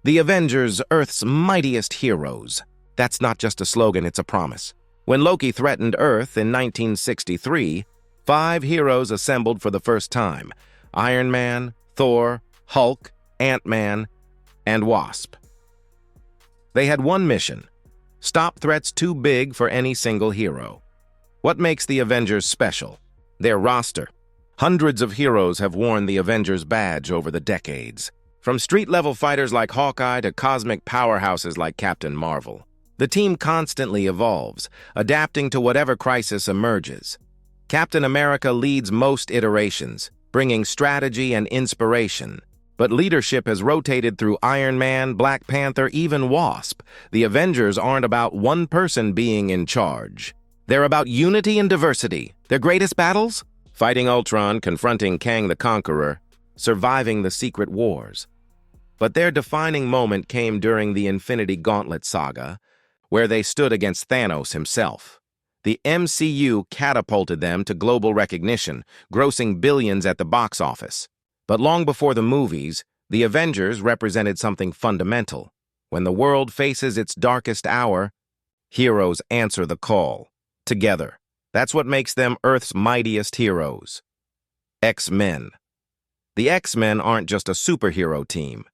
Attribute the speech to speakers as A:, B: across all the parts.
A: The Avengers, Earth's mightiest heroes. That's not just a slogan, it's a promise. When Loki threatened Earth in 1963, 5 heroes assembled for the first time: Iron Man, Thor, Hulk, Ant-Man, and Wasp. They had one mission: stop threats too big for any single hero. What makes the Avengers special? Their roster. Hundreds of heroes have worn the Avengers badge over the decades. From street-level fighters like Hawkeye to cosmic powerhouses like Captain Marvel. The team constantly evolves, adapting to whatever crisis emerges. Captain America leads most iterations, bringing strategy and inspiration. But leadership has rotated through Iron Man, Black Panther, even Wasp. The Avengers aren't about one person being in charge. They're about unity and diversity. Their greatest battles? Fighting Ultron, confronting Kang the Conqueror, surviving the Secret Wars. But their defining moment came during the Infinity Gauntlet saga, where they stood against Thanos himself. The MCU catapulted them to global recognition, grossing billions at the box office. But long before the movies, the Avengers represented something fundamental. When the world faces its darkest hour, heroes answer the call. Together. That's what makes them Earth's mightiest heroes. X-Men. The X-Men aren't just a superhero team.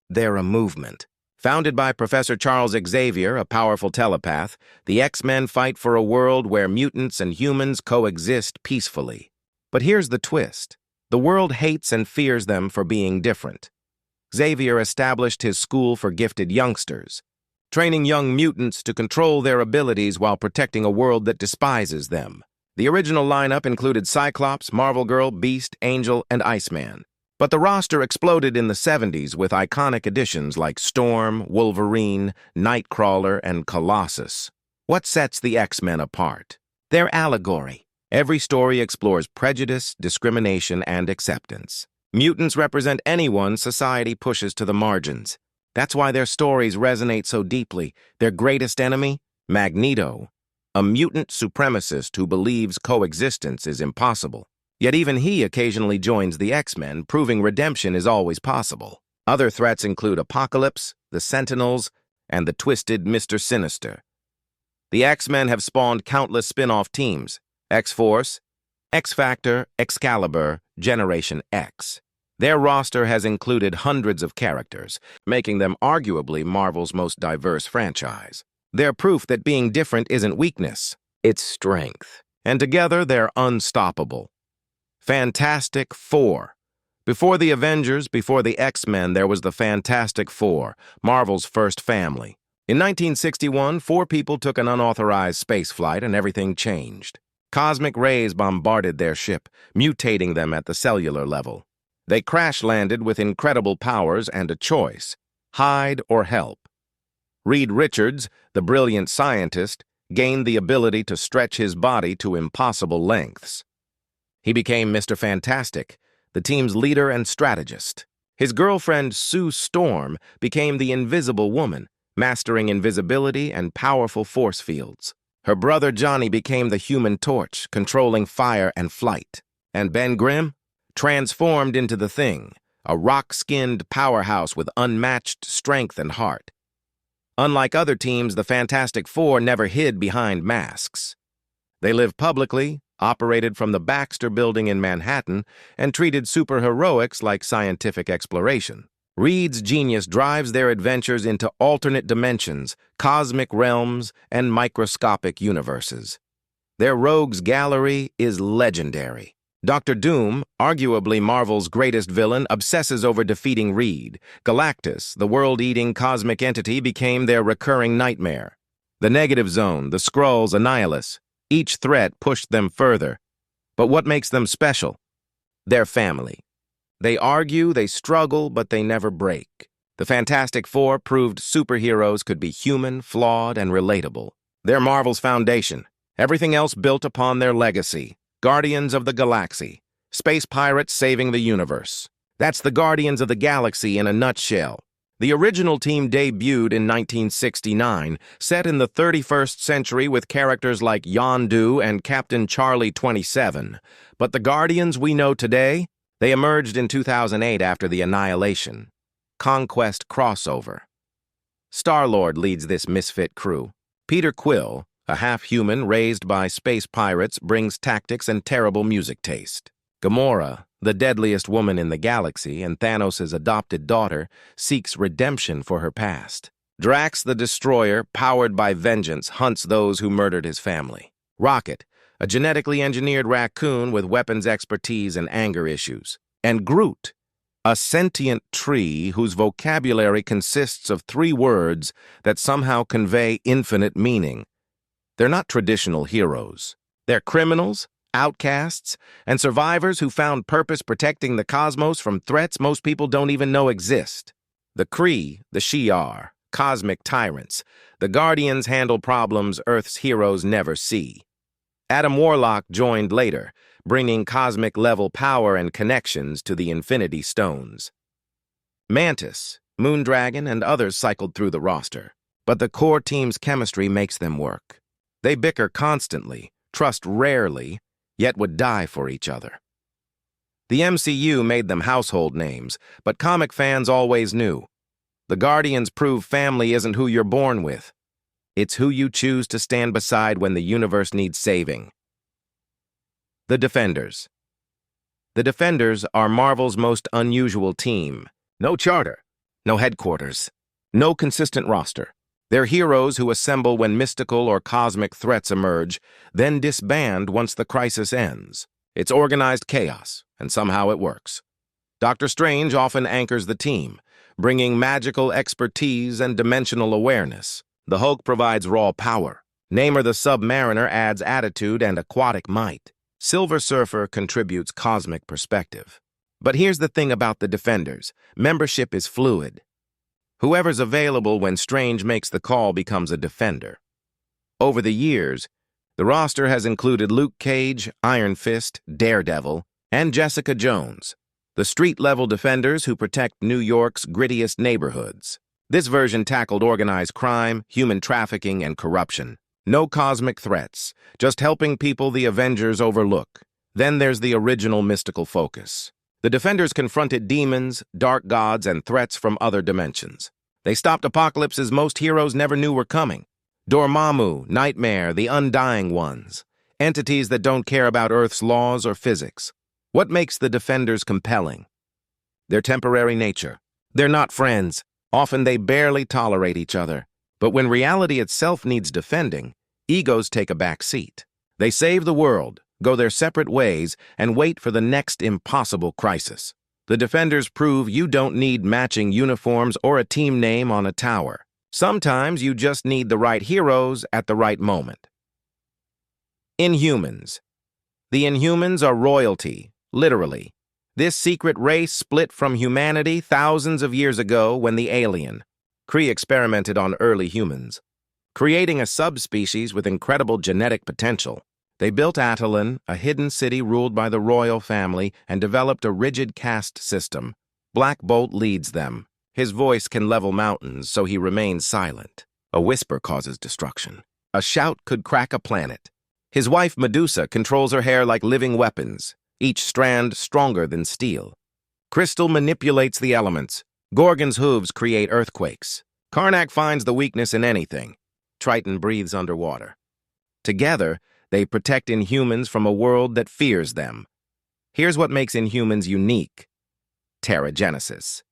A: They're a movement. Founded by Professor Charles Xavier, a powerful telepath, the X-Men fight for a world where mutants and humans coexist peacefully. But here's the twist. The world hates and fears them for being different. Xavier established his school for gifted youngsters, training young mutants to control their abilities while protecting a world that despises them. The original lineup included Cyclops, Marvel Girl, Beast, Angel, and Iceman. But the roster exploded in the 70s with iconic additions like Storm, Wolverine, Nightcrawler, and Colossus. What sets the X-Men apart? Their allegory. Every story explores prejudice, discrimination, and acceptance. Mutants represent anyone society pushes to the margins. That's why their stories resonate so deeply. Their greatest enemy? Magneto, a mutant supremacist who believes coexistence is impossible. Yet even he occasionally joins the X-Men, proving redemption is always possible. Other threats include Apocalypse, the Sentinels, and the twisted Mr. Sinister. The X-Men have spawned countless spin-off teams: X-Force, X-Factor, Excalibur, Generation X. Their roster has included hundreds of characters, making them arguably Marvel's most diverse franchise. They're proof that being different isn't weakness, it's strength. And together, they're unstoppable. Fantastic Four. Before the Avengers, before the X-Men, there was the Fantastic Four, Marvel's first family. In 1961, 4 people took an unauthorized spaceflight and everything changed. Cosmic rays bombarded their ship, mutating them at the cellular level. They crash-landed with incredible powers and a choice: hide or help. Reed Richards, the brilliant scientist, gained the ability to stretch his body to impossible lengths. He became Mr. Fantastic, the team's leader and strategist. His girlfriend, Sue Storm, became the Invisible Woman, mastering invisibility and powerful force fields. Her brother Johnny became the Human Torch, controlling fire and flight. And Ben Grimm transformed into the Thing, a rock-skinned powerhouse with unmatched strength and heart. Unlike other teams, the Fantastic Four never hid behind masks. They lived publicly, operated from the Baxter Building in Manhattan, and treated superheroics like scientific exploration. Reed's genius drives their adventures into alternate dimensions, cosmic realms, and microscopic universes. Their rogues gallery is legendary. Dr. Doom, arguably Marvel's greatest villain, obsesses over defeating Reed. Galactus, the world-eating cosmic entity, became their recurring nightmare. The Negative Zone, the Skrulls, Annihilus. Each threat pushed them further. But what makes them special? Their family. They argue, they struggle, but they never break. The Fantastic Four proved superheroes could be human, flawed, and relatable. They're Marvel's foundation. Everything else built upon their legacy. Guardians of the Galaxy. Space pirates saving the universe. That's the Guardians of the Galaxy in a nutshell. The original team debuted in 1969, set in the 31st century with characters like Yondu and Captain Charlie 27. But the Guardians we know today, they emerged in 2008 after the Annihilation. Conquest crossover. Star-Lord leads this misfit crew. Peter Quill, a half-human raised by space pirates, brings tactics and terrible music taste. Gamora, the deadliest woman in the galaxy and Thanos' adopted daughter, seeks redemption for her past. Drax the Destroyer, powered by vengeance, hunts those who murdered his family. Rocket, a genetically engineered raccoon with weapons expertise and anger issues. And Groot, a sentient tree whose vocabulary consists of 3 words that somehow convey infinite meaning. They're not traditional heroes. They're criminals, outcasts, and survivors who found purpose protecting the cosmos from threats most people don't even know exist. The Kree, the Shi'ar, cosmic tyrants. The Guardians handle problems Earth's heroes never see. Adam Warlock joined later, bringing cosmic-level power and connections to the Infinity Stones. Mantis, Moondragon, and others cycled through the roster, but the core team's chemistry makes them work. They bicker constantly, trust rarely, yet would die for each other. The MCU made them household names, but comic fans always knew. The Guardians prove family isn't who you're born with. It's who you choose to stand beside when the universe needs saving. The Defenders. The Defenders are Marvel's most unusual team. No charter, no headquarters, no consistent roster. They're heroes who assemble when mystical or cosmic threats emerge, then disband once the crisis ends. It's organized chaos, and somehow it works. Doctor Strange often anchors the team, bringing magical expertise and dimensional awareness. The Hulk provides raw power. Namor the Submariner adds attitude and aquatic might. Silver Surfer contributes cosmic perspective. But here's the thing about the Defenders. Membership is fluid. Whoever's available when Strange makes the call becomes a Defender. Over the years, the roster has included Luke Cage, Iron Fist, Daredevil, and Jessica Jones, the street-level defenders who protect New York's grittiest neighborhoods. This version tackled organized crime, human trafficking, and corruption. No cosmic threats, just helping people the Avengers overlook. Then there's the original mystical focus. The Defenders confronted demons, dark gods, and threats from other dimensions. They stopped apocalypses most heroes never knew were coming. Dormammu, Nightmare, the Undying Ones. Entities that don't care about Earth's laws or physics. What makes the Defenders compelling? Their temporary nature. They're not friends. Often they barely tolerate each other. But when reality itself needs defending, egos take a back seat. They save the world, go their separate ways, and wait for the next impossible crisis. The Defenders prove you don't need matching uniforms or a team name on a tower. Sometimes you just need the right heroes at the right moment. Inhumans. The Inhumans are royalty, literally. This secret race split from humanity thousands of years ago when the alien, Kree, experimented on early humans, creating a subspecies with incredible genetic potential. They built Attilan, a hidden city ruled by the royal family, and developed a rigid caste system. Black Bolt leads them. His voice can level mountains, so he remains silent. A whisper causes destruction. A shout could crack a planet. His wife Medusa controls her hair like living weapons, each strand stronger than steel. Crystal manipulates the elements. Gorgon's hooves create earthquakes. Karnak finds the weakness in anything. Triton breathes underwater. Together, they protect Inhumans from a world that fears them. Here's what makes Inhumans unique. Terrigenesis.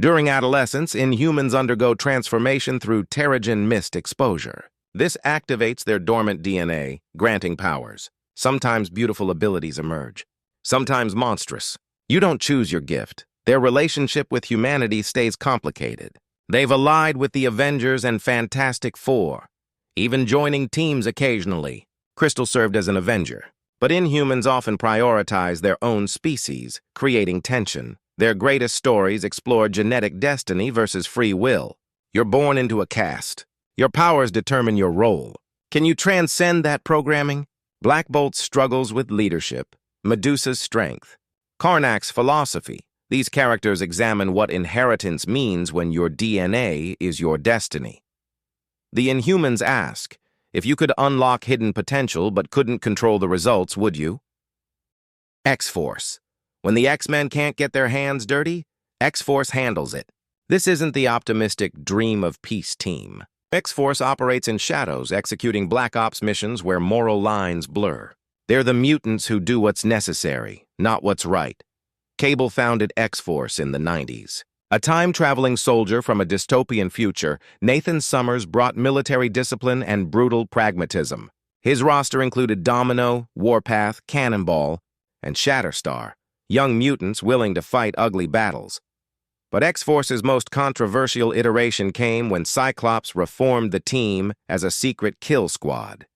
A: During adolescence, Inhumans undergo transformation through Terrigen mist exposure. This activates their dormant DNA, granting powers. Sometimes beautiful abilities emerge. Sometimes monstrous. You don't choose your gift. Their relationship with humanity stays complicated. They've allied with the Avengers and Fantastic Four, even joining teams occasionally. Crystal served as an Avenger, but Inhumans often prioritize their own species, creating tension. Their greatest stories explore genetic destiny versus free will. You're born into a caste. Your powers determine your role. Can you transcend that programming? Black Bolt struggles with leadership, Medusa's strength, Karnak's philosophy. These characters examine what inheritance means when your DNA is your destiny. The Inhumans ask, if you could unlock hidden potential but couldn't control the results, would you? X-Force. When the X-Men can't get their hands dirty, X-Force handles it. This isn't the optimistic dream of peace team. X-Force operates in shadows, executing Black Ops missions where moral lines blur. They're the mutants who do what's necessary, not what's right. Cable founded X-Force in the 90s. A time-traveling soldier from a dystopian future, Nathan Summers brought military discipline and brutal pragmatism. His roster included Domino, Warpath, Cannonball, and Shatterstar, young mutants willing to fight ugly battles. But X-Force's most controversial iteration came when Cyclops reformed the team as a secret kill squad.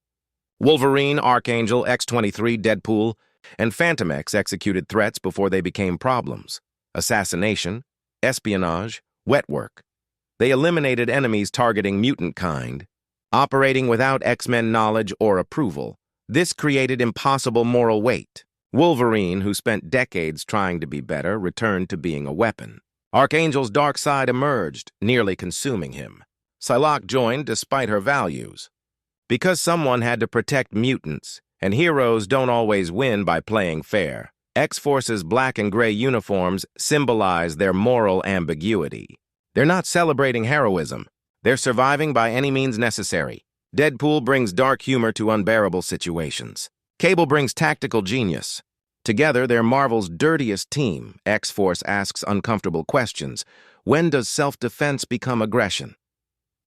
A: Wolverine, Archangel, X-23, Deadpool, and Phantom X executed threats before they became problems. Assassination, espionage, wet work. They eliminated enemies targeting mutant kind, operating without X-Men knowledge or approval. This created impossible moral weight. Wolverine, who spent decades trying to be better, returned to being a weapon. Archangel's dark side emerged, nearly consuming him. Psylocke joined despite her values. Because someone had to protect mutants, and heroes don't always win by playing fair, X-Force's black and gray uniforms symbolize their moral ambiguity. They're not celebrating heroism. They're surviving by any means necessary. Deadpool brings dark humor to unbearable situations. Cable brings tactical genius. Together, they're Marvel's dirtiest team. X-Force asks uncomfortable questions. When does self-defense become aggression?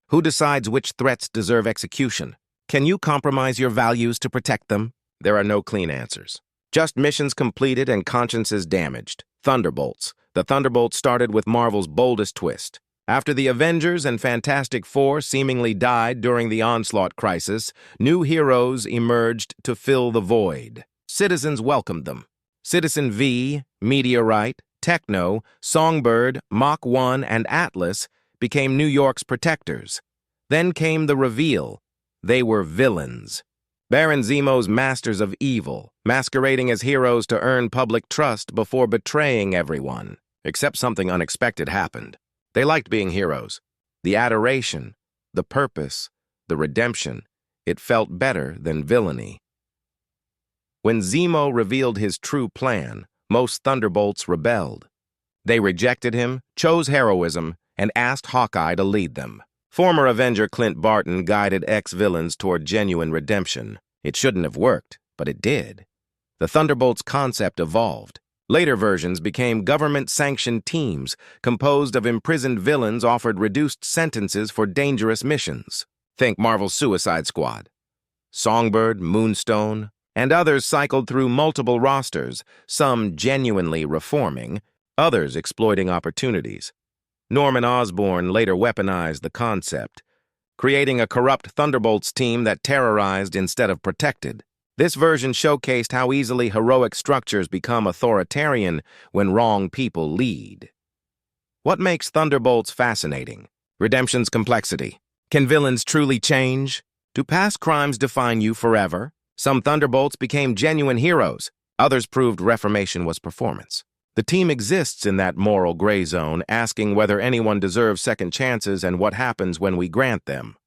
A: Who decides which threats deserve execution? Can you compromise your values to protect them? There are no clean answers. Just missions completed and consciences damaged. Thunderbolts. The Thunderbolts started with Marvel's boldest twist. After the Avengers and Fantastic Four seemingly died during the Onslaught crisis, new heroes emerged to fill the void. Citizens welcomed them. Citizen V, Meteorite, Techno, Songbird, Mach 1, and Atlas became New York's protectors. Then came the reveal. They were villains. Baron Zemo's masters of evil, masquerading as heroes to earn public trust before betraying everyone. Except something unexpected happened. They liked being heroes. The adoration, the purpose, the redemption. It felt better than villainy. When Zemo revealed his true plan, most Thunderbolts rebelled. They rejected him, chose heroism, and asked Hawkeye to lead them. Former Avenger Clint Barton guided ex-villains toward genuine redemption. It shouldn't have worked, but it did. The Thunderbolts concept evolved. Later versions became government-sanctioned teams composed of imprisoned villains offered reduced sentences for dangerous missions. Think Marvel's Suicide Squad. Songbird, Moonstone, and others cycled through multiple rosters, some genuinely reforming, others exploiting opportunities. Norman Osborn later weaponized the concept, creating a corrupt Thunderbolts team that terrorized instead of protected. This version showcased how easily heroic structures become authoritarian when wrong people lead. What makes Thunderbolts fascinating? Redemption's complexity. Can villains truly change? Do past crimes define you forever? Some Thunderbolts became genuine heroes. Others proved reformation was performance. The team exists in that moral gray zone, asking whether anyone deserves second chances and what happens when we grant them.